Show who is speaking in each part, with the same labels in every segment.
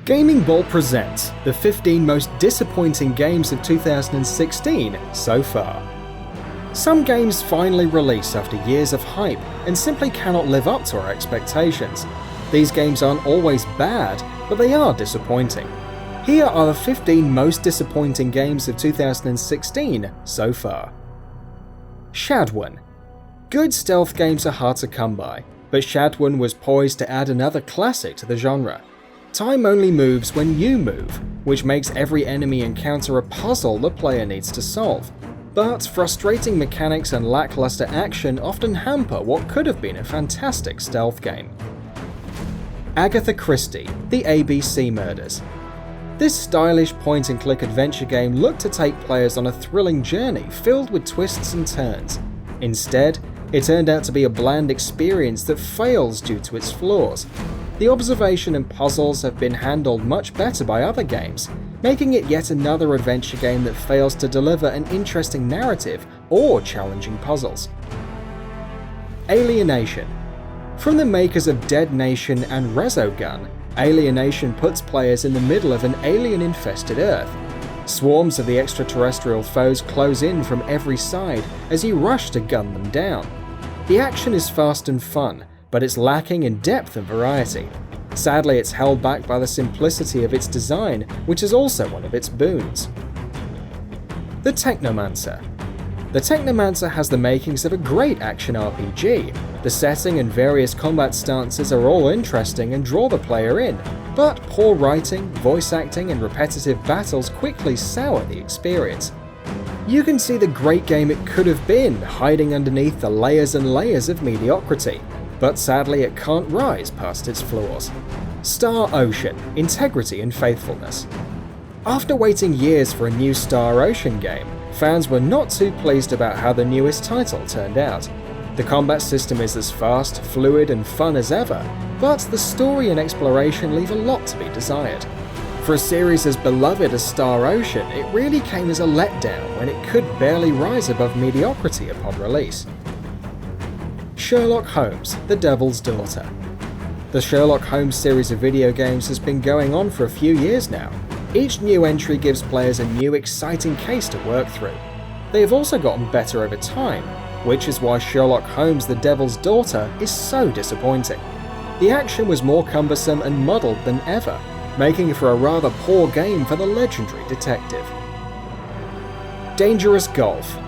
Speaker 1: Gaming Bolt presents the 15 most disappointing games of 2016 so far. Some games finally release after years of hype and simply cannot live up to our expectations. These games aren't always bad, but they are disappointing. Here are the 15 most disappointing games of 2016 so far. Shadowrun. Good stealth games are hard to come by, but Shadowrun was poised to add another classic to the genre. Time only moves when you move, which makes every enemy encounter a puzzle the player needs to solve. But frustrating mechanics and lackluster action often hamper what could have been a fantastic stealth game. Agatha Christie, The ABC Murders. This stylish point-and-click adventure game looked to take players on a thrilling journey filled with twists and turns. Instead, it turned out to be a bland experience that fails due to its flaws. The observation and puzzles have been handled much better by other games, making it yet another adventure game that fails to deliver an interesting narrative or challenging puzzles. Alienation. From the makers of Dead Nation and Resogun, Alienation puts players in the middle of an alien-infested Earth. Swarms of the extraterrestrial foes close in from every side as you rush to gun them down. The action is fast and fun, but it's lacking in depth and variety. Sadly, it's held back by the simplicity of its design, which is also one of its boons. The Technomancer. The Technomancer has the makings of a great action RPG. The setting and various combat stances are all interesting and draw the player in, but poor writing, voice acting, and repetitive battles quickly sour the experience. You can see the great game it could have been hiding underneath the layers and layers of mediocrity, but sadly it can't rise past its flaws. Star Ocean, Integrity and Faithfulness. After waiting years for a new Star Ocean game, fans were not too pleased about how the newest title turned out. The combat system is as fast, fluid and fun as ever, but the story and exploration leave a lot to be desired. For a series as beloved as Star Ocean, it really came as a letdown when it could barely rise above mediocrity upon release. Sherlock Holmes, The Devil's Daughter. The Sherlock Holmes series of video games has been going on for a few years now. Each new entry gives players a new exciting case to work through. They have also gotten better over time, which is why Sherlock Holmes The Devil's Daughter is so disappointing. The action was more cumbersome and muddled than ever, making for a rather poor game for the legendary detective. Dangerous Golf.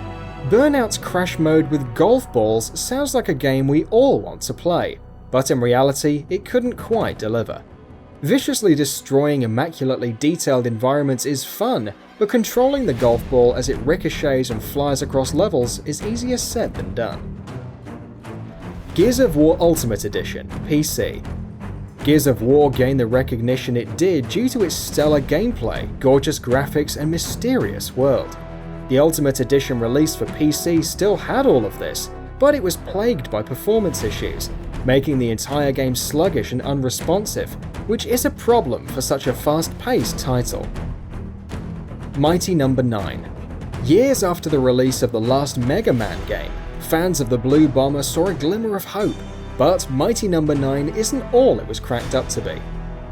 Speaker 1: Burnout's crash mode with golf balls sounds like a game we all want to play, but in reality it couldn't quite deliver. Viciously destroying immaculately detailed environments is fun, but controlling the golf ball as it ricochets and flies across levels is easier said than done. Gears of War Ultimate Edition, PC. Gears of War gained the recognition it did due to its stellar gameplay, gorgeous graphics and mysterious world. The Ultimate Edition release for PC still had all of this, but it was plagued by performance issues, making the entire game sluggish and unresponsive, which is a problem for such a fast-paced title. Mighty No. 9. Years after the release of the last Mega Man game, fans of the Blue Bomber saw a glimmer of hope, but Mighty No. 9 isn't all it was cracked up to be.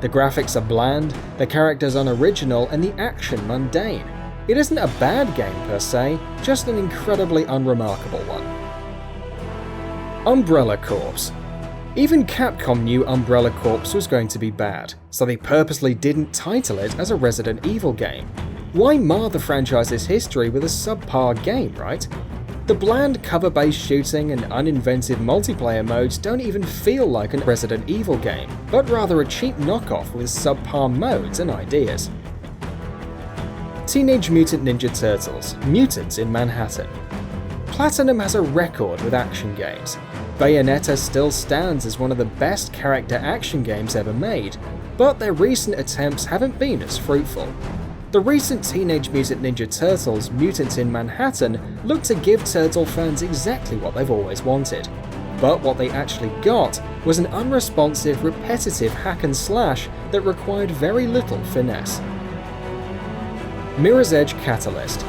Speaker 1: The graphics are bland, the characters unoriginal, and the action mundane. It isn't a bad game per se, just an incredibly unremarkable one. Umbrella Corps. Even Capcom knew Umbrella Corps was going to be bad, so they purposely didn't title it as a Resident Evil game. Why mar the franchise's history with a subpar game, right? The bland cover-based shooting and uninventive multiplayer modes don't even feel like a Resident Evil game, but rather a cheap knockoff with subpar modes and ideas. Teenage Mutant Ninja Turtles, Mutants in Manhattan. Platinum has a record with action games. Bayonetta still stands as one of the best character action games ever made, but their recent attempts haven't been as fruitful. The recent Teenage Mutant Ninja Turtles, Mutants in Manhattan looked to give Turtle fans exactly what they've always wanted. But what they actually got was an unresponsive, repetitive hack and slash that required very little finesse. Mirror's Edge Catalyst.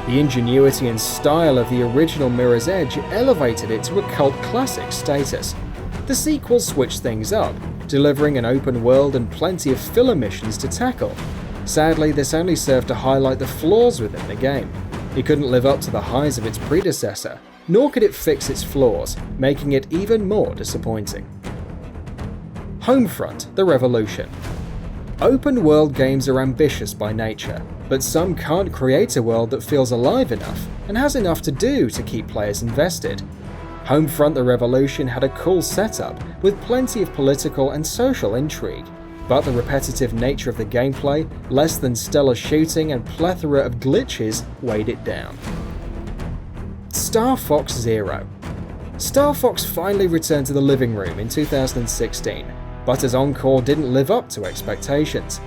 Speaker 1: The ingenuity and style of the original Mirror's Edge elevated it to a cult classic status. The sequel switched things up, delivering an open world and plenty of filler missions to tackle. Sadly, this only served to highlight the flaws within the game. It couldn't live up to the highs of its predecessor, nor could it fix its flaws, making it even more disappointing. Homefront: The Revolution. Open world games are ambitious by nature, but some can't create a world that feels alive enough and has enough to do to keep players invested. Homefront: The Revolution had a cool setup with plenty of political and social intrigue, but the repetitive nature of the gameplay, less than stellar shooting and plethora of glitches weighed it down. Star Fox Zero. Star Fox finally returned to the living room in 2016, but as Encore didn't live up to expectations.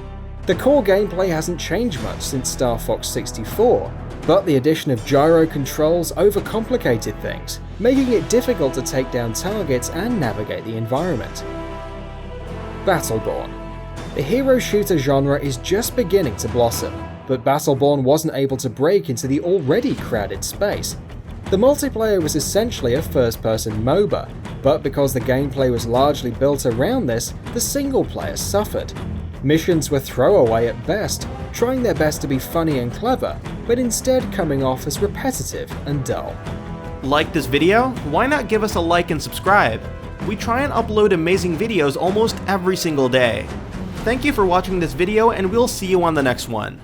Speaker 1: The core gameplay hasn't changed much since Star Fox 64, but the addition of gyro controls overcomplicated things, making it difficult to take down targets and navigate the environment. Battleborn. The hero shooter genre is just beginning to blossom, but Battleborn wasn't able to break into the already crowded space. The multiplayer was essentially a first-person MOBA, but because the gameplay was largely built around this, the single player suffered. Missions were throwaway at best, trying their best to be funny and clever, but instead coming off as repetitive and dull.
Speaker 2: Like this video? Why not give us a like and subscribe? We try and upload amazing videos almost every single day. Thank you for watching this video, and we'll see you on the next one.